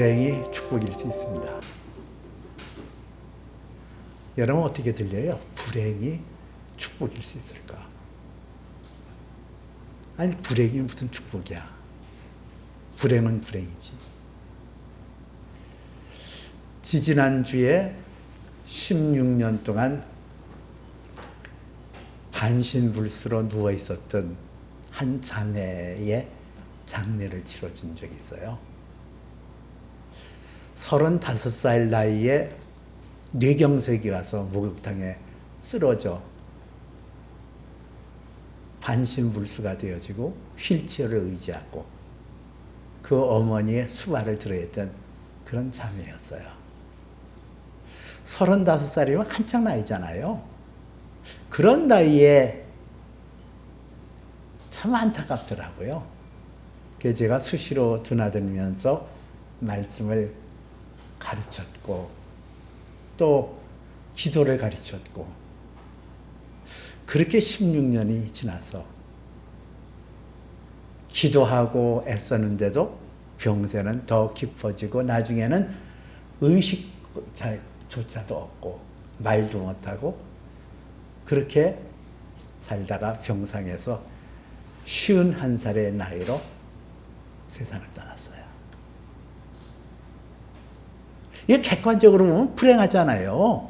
불행이 축복일 수 있습니다. 여러분 어떻게 들려요? 불행이 축복일 수 있을까? 아니 불행이 무슨 축복이야. 불행은 불행이지. 지지난주에 16년 동안 반신불수로 누워 있었던 한 자매의 장례를 치러준 적이 있어요. 35살 나이에 뇌경색이 와서 목욕탕에 쓰러져 반신불수가 되어지고 휠체어를 의지하고 그 어머니의 수발을 들어야 했던 그런 자매였어요. 35살이면 한창 나이잖아요. 그런 나이에 참 안타깝더라고요. 그래서 제가 수시로 드나들면서 말씀을 가르쳤고 또 기도를 가르쳤고 그렇게 16년이 지나서 기도하고 애썼는데도 병세는 더 깊어지고 나중에는 의식조차도 없고 말도 못하고 그렇게 살다가 병상에서 51살의 나이로 세상을 떠났어요. 이게 객관적으로 보면 불행하잖아요.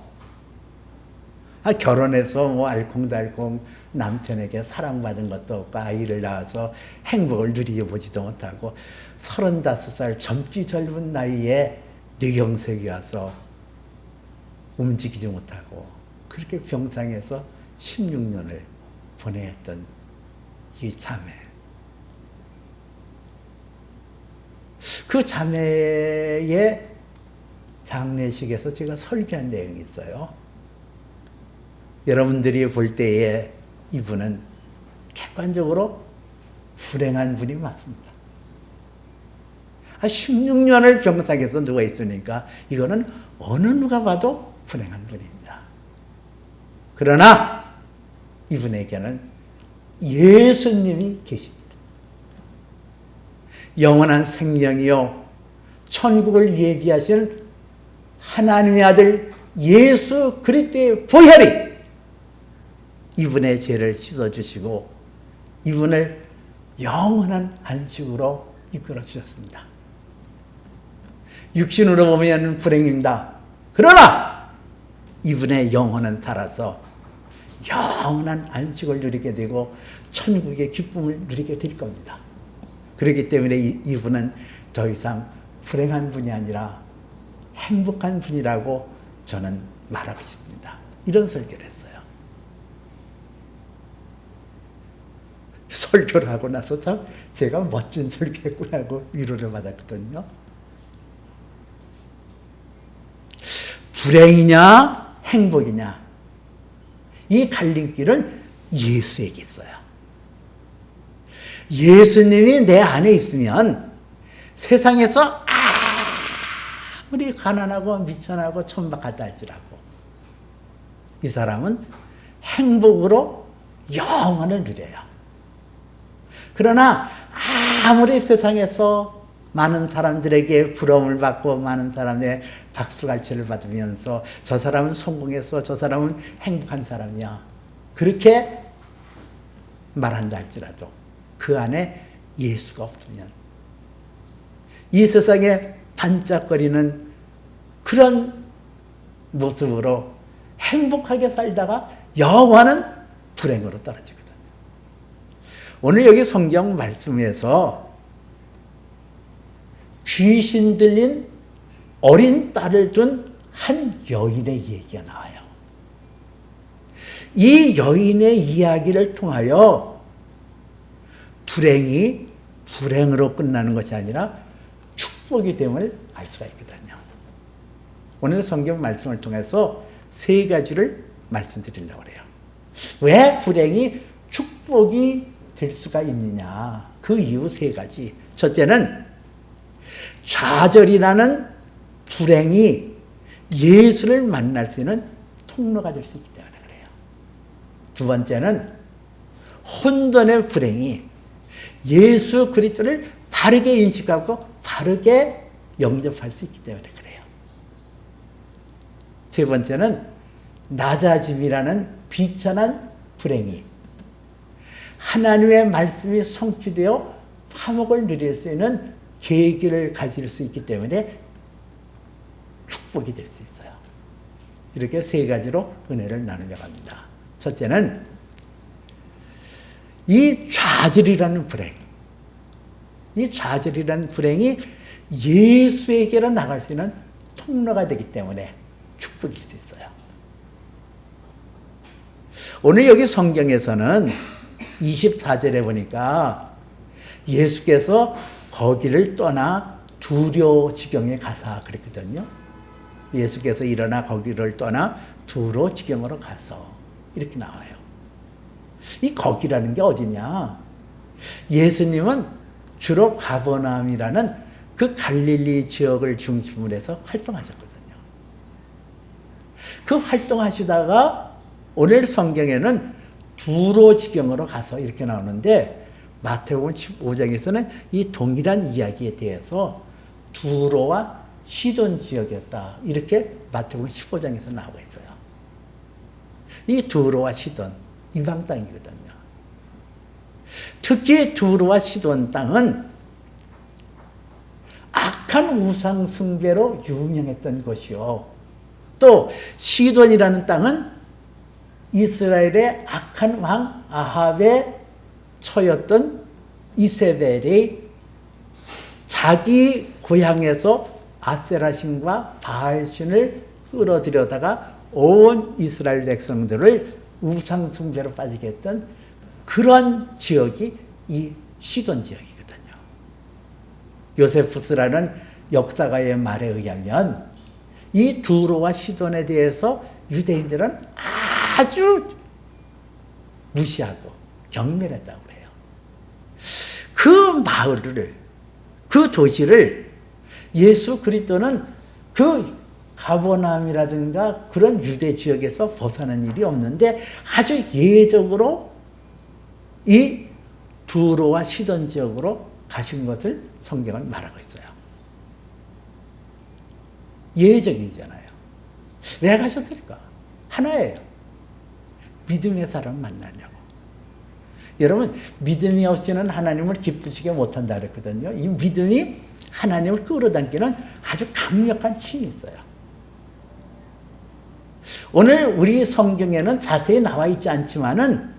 결혼해서 뭐 알콩달콩 남편에게 사랑받은 것도 없고 아이를 낳아서 행복을 누려보지도 못하고 35살 젊기 젊은 나이에 뇌경색이 와서 움직이지 못하고 그렇게 병상에서 16년을 보내야 했던 이 자매. 그 자매의 장례식에서 제가 설교한 내용이 있어요. 여러분들이 볼 때에 이분은 객관적으로 불행한 분이 맞습니다. 16년을 병상에서 누워 있으니까 이거는 어느 누가 봐도 불행한 분입니다. 그러나 이분에게는 예수님이 계십니다. 영원한 생명이요 천국을 예비하시는 하나님의 아들 예수 그리스도의 보혈이 이분의 죄를 씻어주시고 이분을 영원한 안식으로 이끌어 주셨습니다. 육신으로 보면 불행입니다. 그러나 이분의 영혼은 살아서 영원한 안식을 누리게 되고 천국의 기쁨을 누리게 될 겁니다. 그렇기 때문에 이분은 더 이상 불행한 분이 아니라 행복한 분이라고 저는 말하고 싶습니다. 이런 설교를 했어요. 설교를 하고 나서 참 제가 멋진 설교했구나 하고 위로를 받았거든요. 불행이냐 행복이냐 이 갈림길은 예수에게 있어요. 예수님이 내 안에 있으면 세상에서 아무리 가난하고 미천하고 천박하다 할지라도 이 사람은 행복으로 영원을 누려요. 그러나 아무리 세상에서 많은 사람들에게 부러움을 받고 많은 사람의 박수갈채를 받으면서 저 사람은 성공해서 저 사람은 행복한 사람이야 그렇게 말한다 할지라도 그 안에 예수가 없으면 이 세상에 반짝거리는 그런 모습으로 행복하게 살다가 영원한 불행으로 떨어지거든요. 오늘 여기 성경 말씀에서 귀신 들린 어린 딸을 둔 한 여인의 얘기가 나와요. 이 여인의 이야기를 통하여 불행이 불행으로 끝나는 것이 아니라 축복이 됨을 알 수가 있거든요. 오늘 성경 말씀을 통해서 세 가지를 말씀드리려고 해요. 왜 불행이 축복이 될 수가 있느냐. 그 이유 세 가지. 첫째는 좌절이라는 불행이 예수를 만날 수 있는 통로가 될 수 있기 때문에 그래요. 두 번째는 혼돈의 불행이 예수 그리스도를 바르게 인식하고 바르게 영접할 수 있기 때문에 그래요. 세 번째는 낮아짐이라는 비천한 불행이 하나님의 말씀이 성취되어 화목을 누릴 수 있는 계기를 가질 수 있기 때문에 축복이 될 수 있어요. 이렇게 세 가지로 은혜를 나누려고 합니다. 첫째는 이 좌절이라는 불행, 이 좌절이라는 불행이 예수에게로 나갈 수 있는 통로가 되기 때문에 축복일 수 있어요. 오늘 여기 성경에서는 24절에 보니까 예수께서 거기를 떠나 두로 지경에 가사 그랬거든요. 예수께서 일어나 거기를 떠나 두로 지경으로 가서 이렇게 나와요. 이 거기라는 게 어디냐? 예수님은 주로 가버나움이라는 그 갈릴리 지역을 중심으로 해서 활동하셨거든요. 그 활동하시다가 오늘 성경에는 두로 지경으로 가서 이렇게 나오는데 마태복음 15장에서는 이 동일한 이야기에 대해서 두로와 시돈 지역이었다. 이렇게 마태복음 15장에서 나오고 있어요. 이 두로와 시돈, 이방 땅이거든요. 특히 두로와 시돈 땅은 악한 우상 숭배로 유명했던 곳이요. 또 시돈이라는 땅은 이스라엘의 악한 왕 아합의 처였던 이세벨이 자기 고향에서 아세라신과 바알신을 끌어들여다가 온 이스라엘 백성들을 우상 숭배로 빠지게 했던 그런 지역이 이 시돈 지역이거든요. 요세푸스라는 역사가의 말에 의하면 이 두로와 시돈에 대해서 유대인들은 아주 무시하고 경멸했다고 그래요. 그 마을을, 그 도시를 예수 그리스도는 그 가버나움이라든가 그런 유대 지역에서 벗어나는 일이 없는데 아주 예외적으로 이 두로와 시돈 지역으로 가신 것을 성경은 말하고 있어요. 예외적이잖아요. 왜 가셨을까? 하나예요. 믿음의 사람 만나려고. 여러분, 믿음이 없이는 하나님을 기쁘시게 못한다 그랬거든요. 이 믿음이 하나님을 끌어당기는 아주 강력한 힘이 있어요. 오늘 우리 성경에는 자세히 나와 있지 않지만은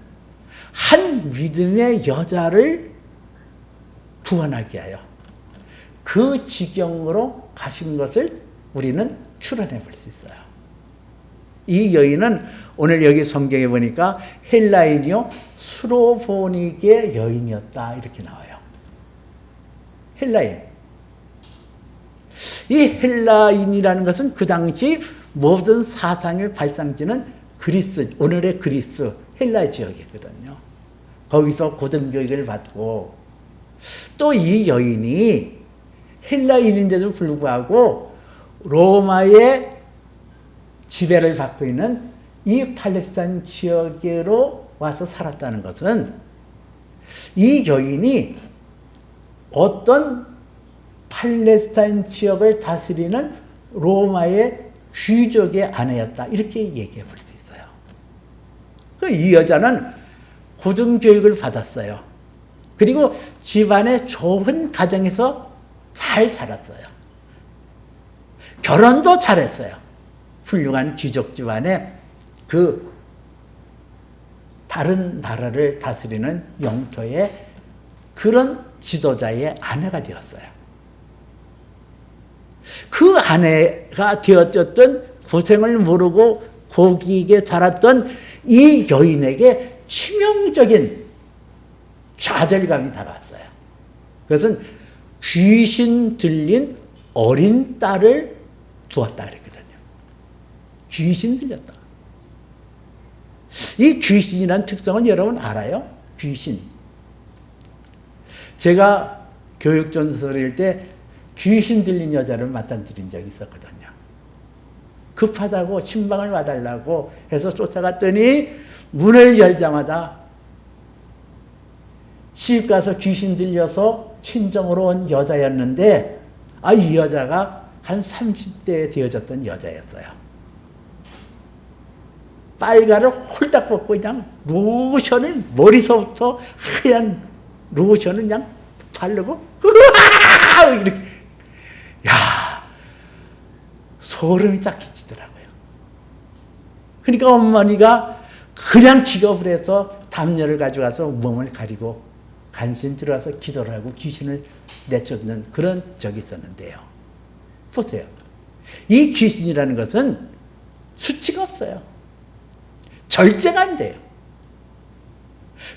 한 믿음의 여자를 구원하게 하여 그 지경으로 가신 것을 우리는 추론해 볼 수 있어요. 이 여인은 오늘 여기 성경에 보니까 헬라인이요 수로보니게 여인이었다 이렇게 나와요. 헬라인. 이 헬라인이라는 것은 그 당시 모든 사상의 발상지는 그리스, 오늘의 그리스, 헬라 지역이거든요. 거기서 고등교육을 받고 또 이 여인이 헬라인인데도 불구하고 로마의 지배를 받고 있는 이 팔레스타인 지역으로 와서 살았다는 것은 이 여인이 어떤 팔레스타인 지역을 다스리는 로마의 귀족의 아내였다. 이렇게 얘기해 볼 수 있어요. 이 여자는 고등교육을 받았어요. 그리고 집안의 좋은 가정에서 잘 자랐어요. 결혼도 잘했어요. 훌륭한 귀족 집안에 그 다른 나라를 다스리는 영토의 그런 지도자의 아내가 되었어요. 그 아내가 되었던 고생을 모르고 고기게 자랐던 이 여인에게 치명적인 좌절감이 다가왔어요. 그것은 귀신 들린 어린 딸을 두었다 그랬거든요. 귀신 들렸다. 이 귀신이라는 특성을 여러분 알아요? 귀신. 제가 교육전설일 때 귀신 들린 여자를 맞닥뜨린 적이 있었거든요. 급하다고 신방을 와달라고 해서 쫓아갔더니 문을 열자마자 시집 가서 귀신 들려서 친정으로 온 여자였는데 이 여자가 한 30대에 되어졌던 여자였어요. 빨가를 홀딱 벗고 그냥 로션을 머리서부터 하얀 로션을 그냥 바르고 이렇게 소름이 쫙 끼치더라고요. 그러니까 어머니가 그냥 기겁을 해서 담요를 가져가서 몸을 가리고 간신히 들어가서 기도를 하고 귀신을 내쫓는 그런 적이 있었는데요. 보세요. 이 귀신이라는 것은 수치가 없어요. 절제가 안 돼요.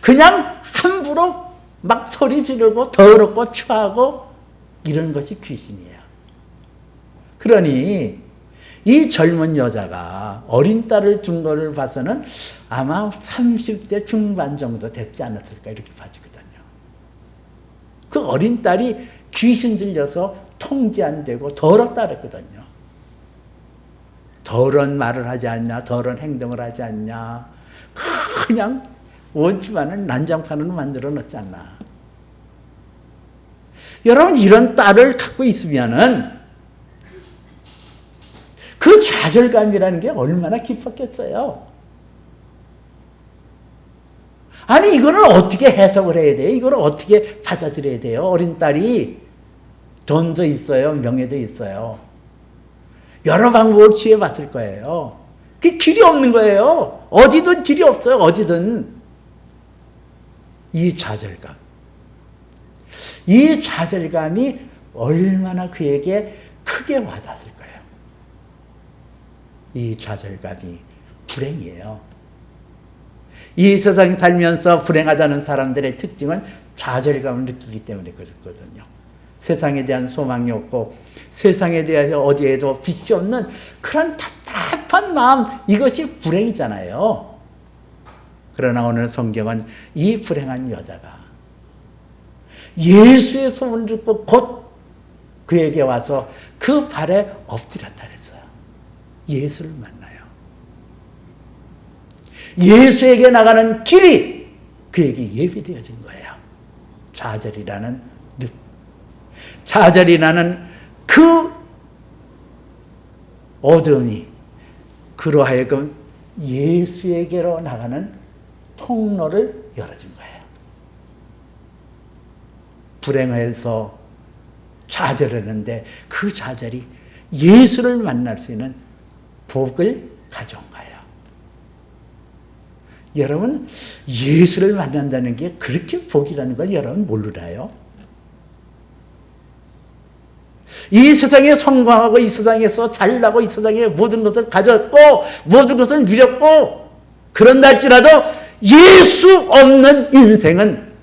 그냥 함부로 막 소리 지르고 더럽고 추하고 이런 것이 귀신이에요. 그러니 이 젊은 여자가 어린 딸을 둔 거를 봐서는 아마 30대 중반 정도 됐지 않았을까 이렇게 봐지거든요. 그 어린 딸이 귀신 들려서 통제 안 되고 더럽다 그랬거든요. 더러운 말을 하지 않냐, 더러운 행동을 하지 않냐, 그냥 원주만은 난장판으로 만들어 놓지 않나. 여러분, 이런 딸을 갖고 있으면은 그 좌절감이라는 게 얼마나 깊었겠어요. 아니, 이거는 어떻게 해석을 해야 돼요? 이거를 어떻게 받아들여야 돼요? 어린 딸이 돈도 있어요, 명예도 있어요. 여러 방법을 취해봤을 거예요. 그 길이 없는 거예요. 어디든 길이 없어요. 어디든. 이 좌절감이 얼마나 그에게 크게 와닿았을 거예요. 이 좌절감이 불행이에요. 이 세상에 살면서 불행하다는 사람들의 특징은 좌절감을 느끼기 때문에 그렇거든요. 세상에 대한 소망이 없고 세상에 대해서 어디에도 빛이 없는 그런 답답한 마음, 이것이 불행이잖아요. 그러나 오늘 성경은 이 불행한 여자가 예수의 소문을 듣고 곧 그에게 와서 그 발에 엎드렸다 그랬어요. 예수를 만나요. 예수에게 나가는 길이 그에게 예비되어진 거예요. 좌절이라는 늪, 좌절이라는 그 어둠이 그로 하여금 예수에게로 나가는 통로를 열어준 거예요. 불행해서 좌절했는데 그 좌절이 예수를 만날 수 있는 복을 가져온 거예요. 여러분, 예수를 만난다는 게 그렇게 복이라는 걸 여러분 모르나요? 이 세상에 성공하고 이 세상에서 잘나고 이 세상에 모든 것을 가졌고 모든 것을 누렸고 그런다 할지라도 예수 없는 인생은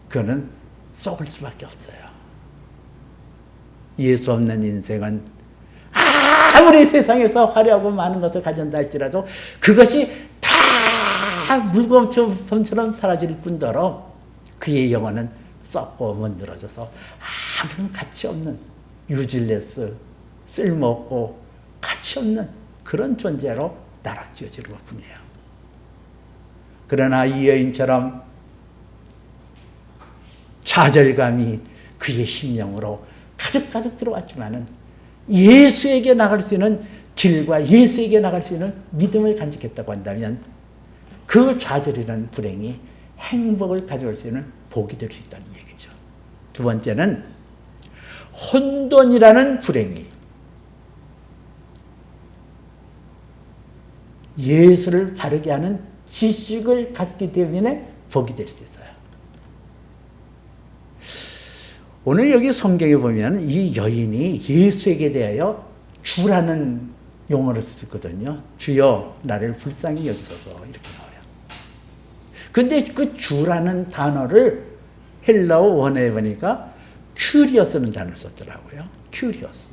그거는 썩을 수밖에 없어요. 예수 없는 인생은 아무리 세상에서 화려하고 많은 것을 가진다 할지라도 그것이 다 물범처럼 사라질 뿐더러 그의 영혼은 썩고 문드러져서 아무 가치 없는 유질레스, 쓸모없고 가치 없는 그런 존재로 나락지어지는 것뿐이에요. 그러나 이 여인처럼 좌절감이 그의 심령으로 가득가득 들어왔지만은 예수에게 나갈 수 있는 길과 예수에게 나갈 수 있는 믿음을 간직했다고 한다면 그 좌절이라는 불행이 행복을 가져올 수 있는 복이 될 수 있다는 얘기죠. 두 번째는 혼돈이라는 불행이 예수를 바르게 하는 지식을 갖기 때문에 복이 될 수 있어요. 오늘 여기 성경에 보면 이 여인이 예수에게 대하여 주라는 용어를 쓰거든요. 주여 나를 불쌍히 여기소서 이렇게 나와요. 근데 그 주라는 단어를 헬라어 원어에 보니까 큐리어스는 단어를 썼더라고요. 큐리어스.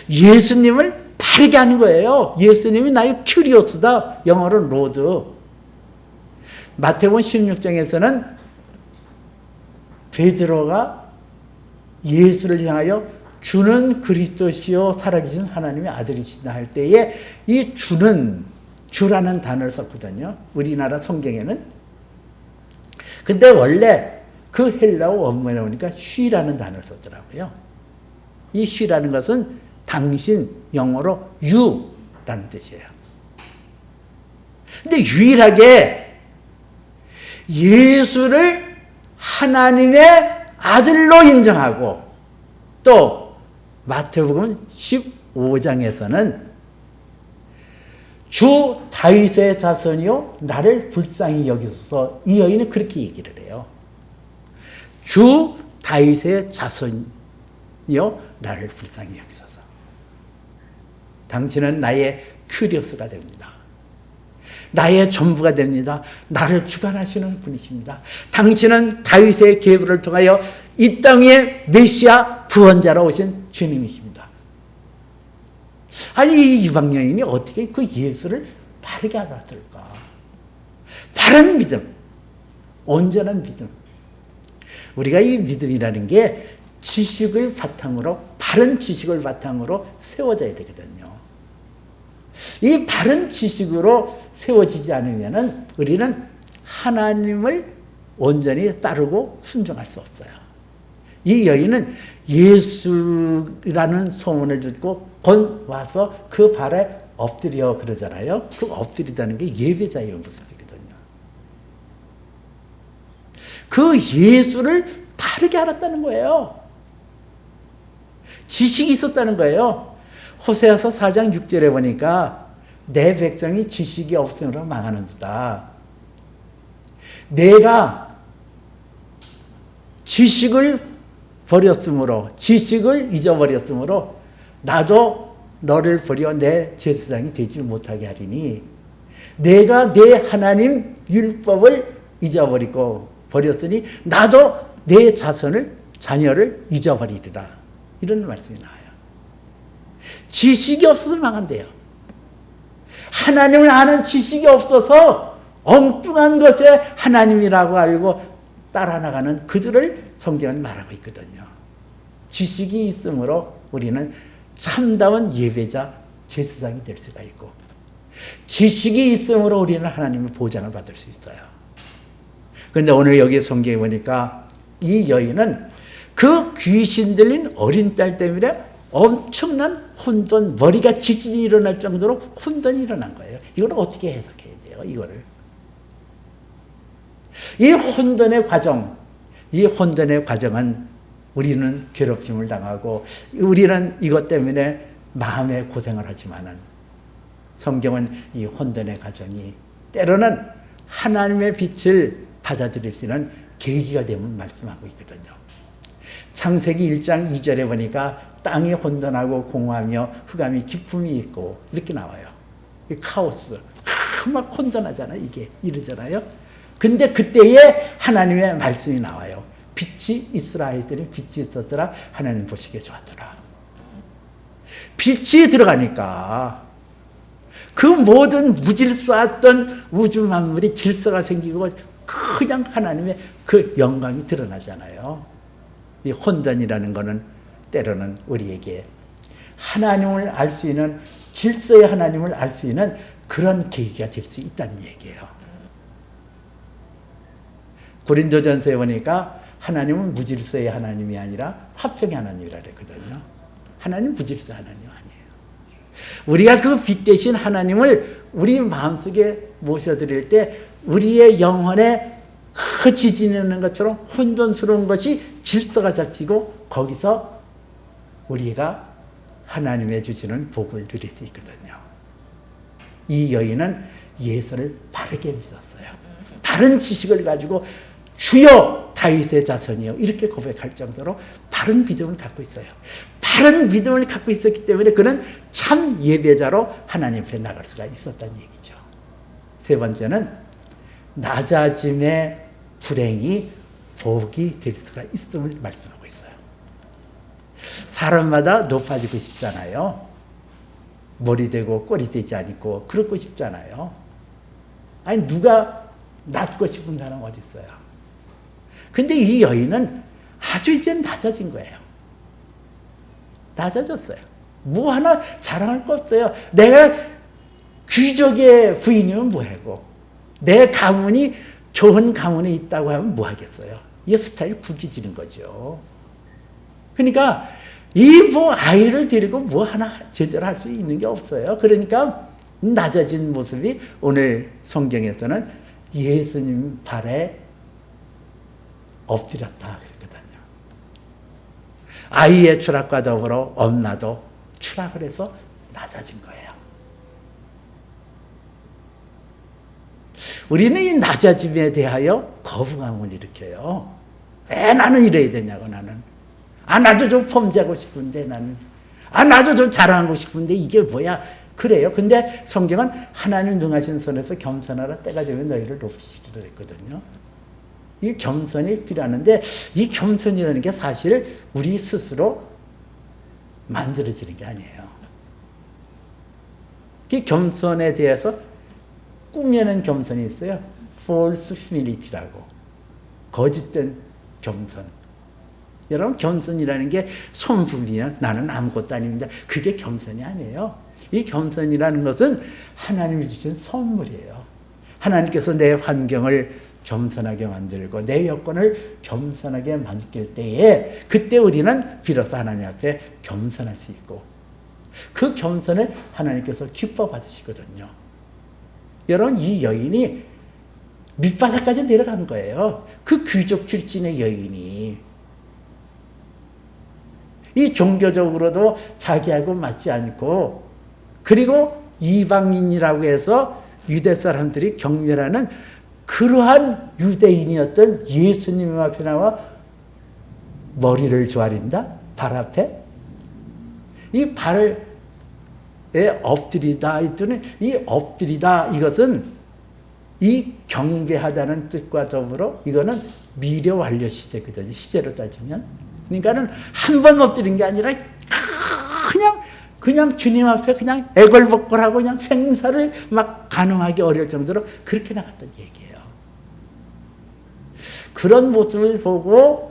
예수님을 바르게 하는 거예요. 예수님이 나의 큐리어스다. 영어로 로드. 마태복음 16장에서는 베드로가 예수를 향하여 주는 그리스도시요 살아계신 하나님의 아들이시다 할 때에 이 주라는 단어를 썼거든요. 우리나라 성경에는. 근데 원래 그 헬라어 원문에 보니까 쉬라는 단어를 썼더라고요. 이 쉬라는 것은 당신, 영어로 you라는 뜻이에요. 근데 유일하게 예수를 하나님의 아들로 인정하고 또 마태복음 15장에서는 주 다윗의 자손이요 나를 불쌍히 여기소서, 이 여인은 그렇게 얘기를 해요. 주 다윗의 자손이요 나를 불쌍히 여기소서. 당신은 나의 큐리오스가 됩니다. 나의 전부가 됩니다. 나를 주관하시는 분이십니다. 당신은 다윗의 계보를 통하여 이 땅에 메시아 구원자로 오신 주님이십니다. 아니 이 이방 여인이 어떻게 그 예수를 바르게 알아들까? 바른 믿음, 온전한 믿음. 우리가 이 믿음이라는 게 지식을 바탕으로, 바른 지식을 바탕으로 세워져야 되거든요. 이 바른 지식으로 세워지지 않으면 우리는 하나님을 온전히 따르고 순종할 수 없어요. 이 여인은 예수라는 소문을 듣고 와서 그 발에 엎드려 그러잖아요. 그 엎드리다는 게 예배자의 모습이거든요. 그 예수를 바르게 알았다는 거예요. 지식이 있었다는 거예요. 호세아서 4장 6절에 보니까 내 백성이 지식이 없으므로 망하는도다. 내가 지식을 버렸으므로, 지식을 잊어버렸으므로 나도 너를 버려 내 제사장이 되지 못하게 하리니, 내가 내 하나님 율법을 잊어버리고 버렸으니 나도 내 자녀를 잊어버리리라. 이런 말씀이 나와요. 지식이 없어서 망한대요. 하나님을 아는 지식이 없어서 엉뚱한 것에 하나님이라고 알고 따라나가는 그들을 성경은 말하고 있거든요. 지식이 있으므로 우리는 참다운 예배자, 제사장이 될 수가 있고, 지식이 있으므로 우리는 하나님의 보장을 받을 수 있어요. 그런데 오늘 여기 성경에 보니까 이 여인은 그 귀신 들린 어린 딸 때문에 엄청난 혼돈, 머리가 지진이 일어날 정도로 혼돈이 일어난 거예요. 이걸 어떻게 해석해야 돼요? 이거를. 이 혼돈의 과정은 우리는 괴롭힘을 당하고 우리는 이것 때문에 마음에 고생을 하지만은 성경은 이 혼돈의 과정이 때로는 하나님의 빛을 받아들일 수 있는 계기가 되면 말씀하고 있거든요. 창세기 1장 2절에 보니까 땅이 혼돈하고 공허하며 흑암이 기품이 있고 이렇게 나와요. 카오스, 막 혼돈하잖아요. 이게 이러잖아요. 근데 그때에 하나님의 말씀이 나와요. 빛이 있으라 했더니 빛이 있었더라. 하나님 보시기에 좋았더라. 빛이 들어가니까 그 모든 무질서했던 우주 만물이 질서가 생기고 그냥 하나님의 그 영광이 드러나잖아요. 이 혼돈이라는 것은 때로는 우리에게 하나님을 알 수 있는, 질서의 하나님을 알 수 있는 그런 계기가 될 수 있다는 얘기예요. 고린도전서에 보니까 하나님은 무질서의 하나님이 아니라 화평의 하나님이라 그랬거든요. 하나님 무질서 하나님 아니에요. 우리가 그 빛 대신 하나님을 우리 마음속에 모셔드릴 때 우리의 영혼에 그 지진이 있는 것처럼 혼돈스러운 것이 질서가 잡히고 거기서 우리가 하나님의 주시는 복을 누릴 수 있거든요. 이 여인은 예수를 바르게 믿었어요. 바른 지식을 가지고 주여 다윗의 자손이요 이렇게 고백할 정도로 바른 믿음을 갖고 있어요. 바른 믿음을 갖고 있었기 때문에 그는 참 예배자로 하나님 앞에 나갈 수가 있었다는 얘기죠. 세 번째는 낮아짐의 불행이 복이 될 수가 있음을 말씀하고 있어요. 사람마다 높아지고 싶잖아요. 머리 되고 꼬리 되지 않고 그렇고 싶잖아요. 아니 누가 낮고 싶은 사람 어디 있어요? 근데 이 여인은 아주 이제 낮아진 거예요. 낮아졌어요. 뭐 하나 자랑할 거 없어요. 내가 귀족의 부인이면 뭐하고 내 가문이 좋은 가문에 있다고 하면 뭐 하겠어요. 이 스타일 구기지는 거죠. 그러니까 이 뭐 아이를 데리고 뭐 하나 제대로 할 수 있는 게 없어요. 그러니까 낮아진 모습이 오늘 성경에서는 예수님 발에 엎드렸다 그랬거든요. 아이의 추락과 더불어 엄마도 추락을 해서 낮아진 거예요. 우리는 이 낮아짐에 대하여 거부감을 일으켜요. 왜 나는 이래야 되냐고, 나는. 나도 좀 범죄하고 싶은데, 나는. 나도 좀 자랑하고 싶은데, 이게 뭐야. 그래요. 근데 성경은 하나님 능하신 손에서 겸손하라, 때가 되면 너희를 높이시기로 했거든요. 이 겸손이 필요하는데, 이 겸손이라는 게 사실 우리 스스로 만들어지는 게 아니에요. 이 겸손에 대해서 꾸며낸 겸손이 있어요. false humility라고. 거짓된 겸손. 여러분, 겸손이라는 게 손부비면 나는 아무것도 아닙니다. 그게 겸손이 아니에요. 이 겸손이라는 것은 하나님이 주신 선물이에요. 하나님께서 내 환경을 겸손하게 만들고 내 여건을 겸손하게 만들 때에 그때 우리는 비로소 하나님 앞에 겸손할 수 있고 그 겸손을 하나님께서 기뻐 받으시거든요. 여러분, 이 여인이 밑바닥까지 내려간 거예요. 그 귀족 출신의 여인이. 이 종교적으로도 자기하고 맞지 않고 그리고 이방인이라고 해서 유대 사람들이 경멸하는 그러한 유대인이었던 예수님 앞에 나와 머리를 조아린다? 발 앞에? 이 발에 엎드리다 했더니 이 엎드리다 이것은 이 경배하다는 뜻과 더불어 이거는 미려 완료 시제거든요. 시제로 따지면. 그러니까는 한 번 엎드린 게 아니라 그냥 주님 앞에 그냥 애걸복걸하고 그냥 생사를 막 가능하게 어려울 정도로 그렇게 나갔던 얘기예요. 그런 모습을 보고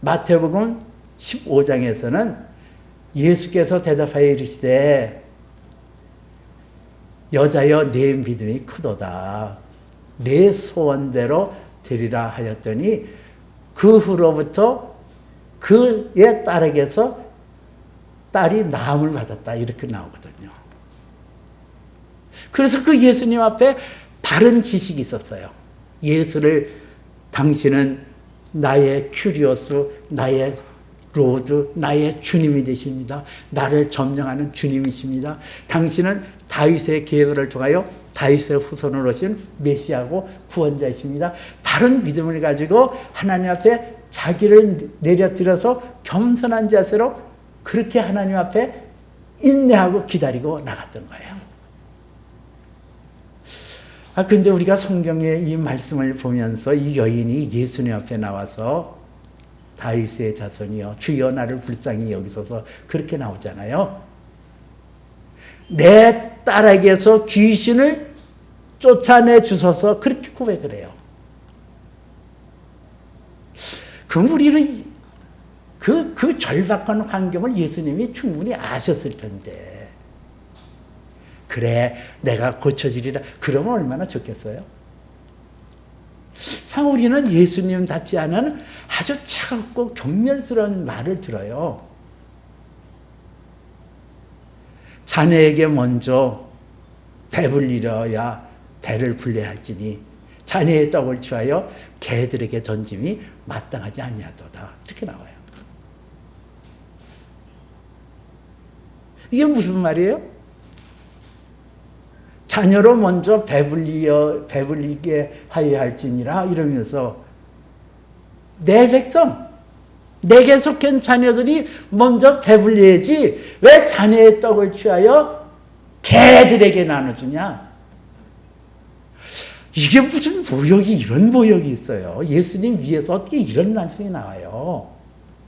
마태복음 15장에서는 예수께서 대답하여 이르시되 여자여 내 믿음이 크도다. 내 소원대로 되리라 하였더니 그 후로부터 그의 딸에게서 딸이 나음을 받았다. 이렇게 나오거든요. 그래서 그 예수님 앞에 바른 지식이 있었어요. 예수를 당신은 나의 큐리오스, 나의 로드, 나의 주님이 되십니다. 나를 점령하는 주님이십니다. 당신은 다윗의 계보를 통하여 다윗의 후손으로 오신 메시아고 구원자이십니다. 바른 믿음을 가지고 하나님 앞에 자기를 내려뜨려서 겸손한 자세로 그렇게 하나님 앞에 인내하고 기다리고 나갔던 거예요. 근데 우리가 성경의 이 말씀을 보면서 이 여인이 예수님 앞에 나와서 다윗의 자손이여 주여 나를 불쌍히 여기소서 그렇게 나오잖아요. 내 딸에게서 귀신을 쫓아내 주소서 그렇게 고백을 해요. 그럼 우리는 그 절박한 환경을 예수님이 충분히 아셨을 텐데 그래 내가 고쳐지리라 그러면 얼마나 좋겠어요? 참 우리는 예수님답지 않은 아주 차갑고 경멸스러운 말을 들어요. 자네에게 먼저 배불리려야 배를 불려야 할지니 자네의 떡을 취하여 개들에게 던짐이 마땅하지 아니하도다. 이렇게 나와요. 이게 무슨 말이에요? 자녀로 먼저 배불리게 하여야 할지니라 이러면서 내 백성, 내게 속한 자녀들이 먼저 배불려야지 왜 자녀의 떡을 취하여 개들에게 나눠주냐? 이게 무슨 모욕이 이런 모욕이 있어요. 예수님 위에서 어떻게 이런 말씀이 나와요?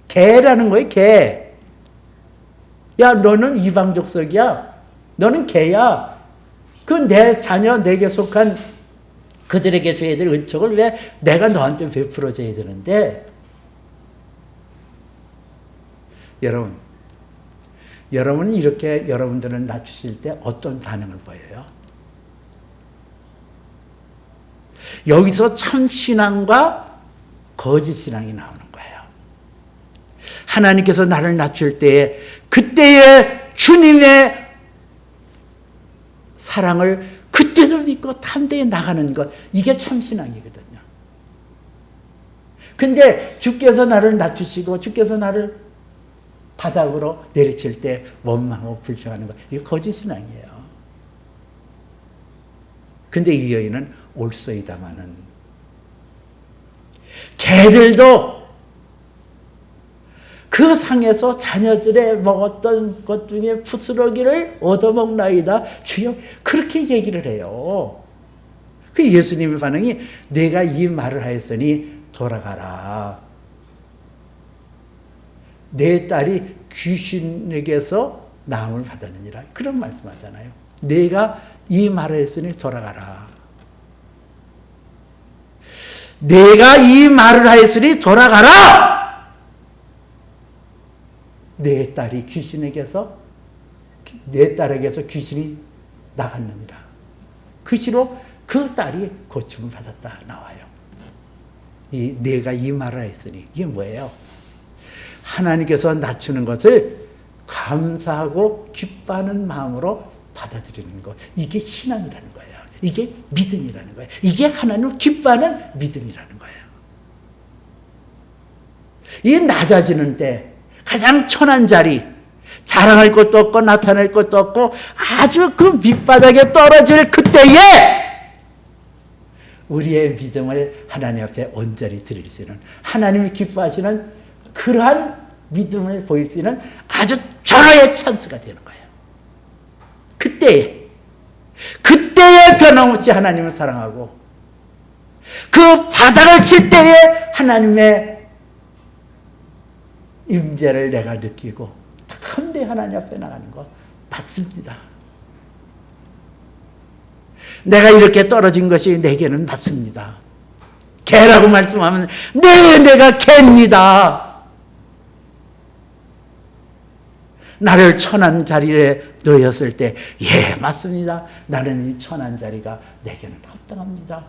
개라는 거예요, 개. 야, 너는 이방 족속이야. 너는 개야. 그 내 자녀, 내게 속한 그들에게 줘야 될 은총을 왜 내가 너한테 베풀어줘야 되는데? 여러분은 이렇게 여러분들을 낮추실 때 어떤 반응을 보여요? 여기서 참 신앙과 거짓신앙이 나오는 거예요. 하나님께서 나를 낮출 때에 그때의 주님의 사랑을 그때도 믿고 담대히 나가는 것, 이게 참신앙이거든요. 근데 주께서 나를 낮추시고 주께서 나를 바닥으로 내리칠 때 원망하고 불평하는 것, 이게 거짓신앙이에요. 근데 이 여인은 올소이다마는 개들도 그 상에서 자녀들의 먹었던 것 중에 부스러기를 얻어먹나이다 주여, 그렇게 얘기를 해요. 그 예수님의 반응이 내가 이 말을 하였으니 돌아가라. 내 딸이 귀신에게서 나음을 받았느니라, 그런 말씀하잖아요. 내가 이 말을 했으니 돌아가라. 내가 이 말을 하였으니 돌아가라. 내 딸이 귀신에게서, 내 딸에게서 귀신이 나갔느니라. 그 시로 그 딸이 고침을 받았다 나와요. 내가 이 말을 했으니, 이게 뭐예요? 하나님께서 낮추는 것을 감사하고 기뻐하는 마음으로 받아들이는 것, 이게 신앙이라는 거예요. 이게 믿음이라는 거예요. 이게 하나님을 기뻐하는 믿음이라는 거예요. 이 낮아지는 때 가장 천한 자리, 자랑할 것도 없고 나타낼 것도 없고 아주 그 밑바닥에 떨어질 그때에 우리의 믿음을 하나님 앞에 온전히 드릴 수 있는, 하나님이 기뻐하시는 그러한 믿음을 보일 수 있는 아주 절호의 찬스가 되는 거예요. 그때에 변함없이 하나님을 사랑하고 그 바닥을 칠 때에 하나님의 임재를 내가 느끼고 담대히 하나님 앞에 나가는 것 맞습니다. 내가 이렇게 떨어진 것이 내게는 맞습니다. 개라고 말씀하면 네, 내가 개입니다. 나를 천한 자리에 놓였을 때, 예, 맞습니다. 나는 이 천한 자리가 내게는 합당합니다.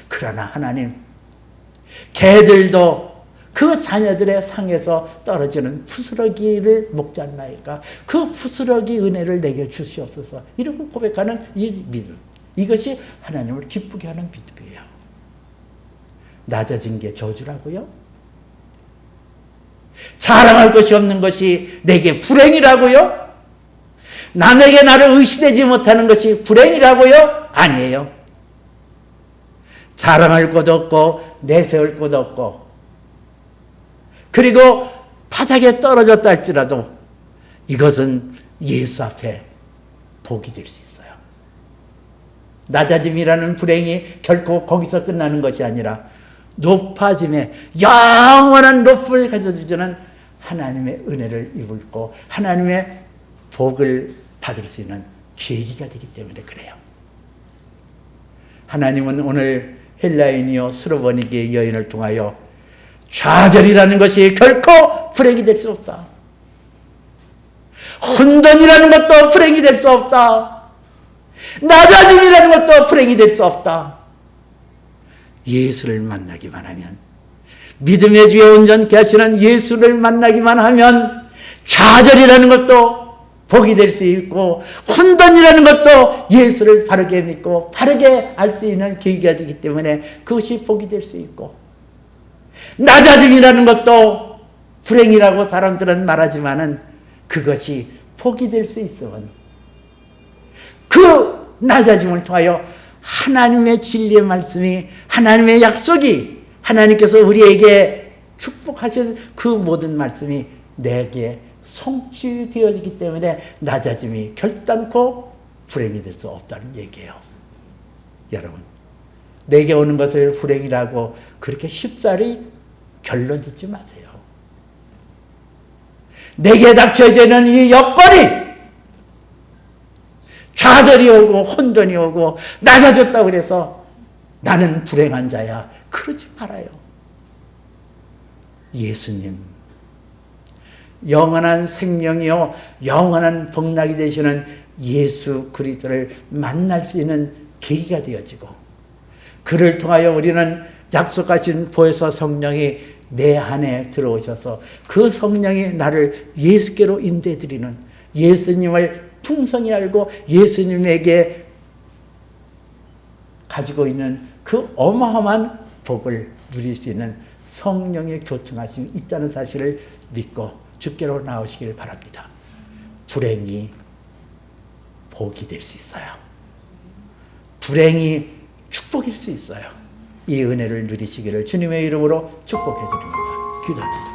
그러나 하나님, 개들도 그 자녀들의 상에서 떨어지는 부스러기를 먹지 않나이까? 그 부스러기 은혜를 내게 주시옵소서. 이렇게 고백하는 이 믿음, 이것이 하나님을 기쁘게 하는 믿음이에요. 낮아진 게 저주라고요? 자랑할 것이 없는 것이 내게 불행이라고요? 남에게 나를 의시되지 못하는 것이 불행이라고요? 아니에요. 자랑할 것도 없고 내세울 것도 없고, 그리고 바닥에 떨어졌다 할지라도 이것은 예수 앞에 복이 될 수 있어요. 낮아짐이라는 불행이 결코 거기서 끝나는 것이 아니라 높아짐에 영원한 높음을 가져주시는 하나님의 은혜를 입고 하나님의 복을 받을 수 있는 계기가 되기 때문에 그래요. 하나님은 오늘 헬라인이요 스로보니게 여인을 통하여 좌절이라는 것이 결코 불행이 될 수 없다. 혼돈이라는 것도 불행이 될 수 없다. 낮아짐이라는 것도 불행이 될 수 없다. 예수를 만나기만 하면, 믿음의 주에 온전케 하시는 예수를 만나기만 하면 좌절이라는 것도 복이 될 수 있고, 혼돈이라는 것도 예수를 바르게 믿고 바르게 알 수 있는 계기가 되기 때문에 그것이 복이 될 수 있고, 낮아짐이라는 것도 불행이라고 사람들은 말하지만은 그것이 복이 될 수 있으면 그 낮아짐을 통하여 하나님의 진리의 말씀이, 하나님의 약속이, 하나님께서 우리에게 축복하신 그 모든 말씀이 내게 성취되어지기 때문에 낮아짐이 결단코 불행이 될 수 없다는 얘기예요. 여러분, 내게 오는 것을 불행이라고 그렇게 쉽사리 결론짓지 마세요. 내게 닥쳐지는 이 여건이 좌절이 오고 혼돈이 오고 낮아졌다고 그래서 나는 불행한 자야, 그러지 말아요. 예수님, 영원한 생명이요 영원한 복락이 되시는 예수 그리스도를 만날 수 있는 계기가 되어지고, 그를 통하여 우리는 약속하신 보혜사 성령이 내 안에 들어오셔서 그 성령이 나를 예수께로 인도해드리는, 예수님을 풍성히 알고 예수님에게 가지고 있는 그 어마어마한 복을 누릴 수 있는 성령의 교통하심이 있다는 사실을 믿고 주께로 나오시길 바랍니다. 불행이 복이 될 수 있어요. 불행이 축복일 수 있어요. 이 은혜를 누리시기를 주님의 이름으로 축복해 드립니다. 기도합니다.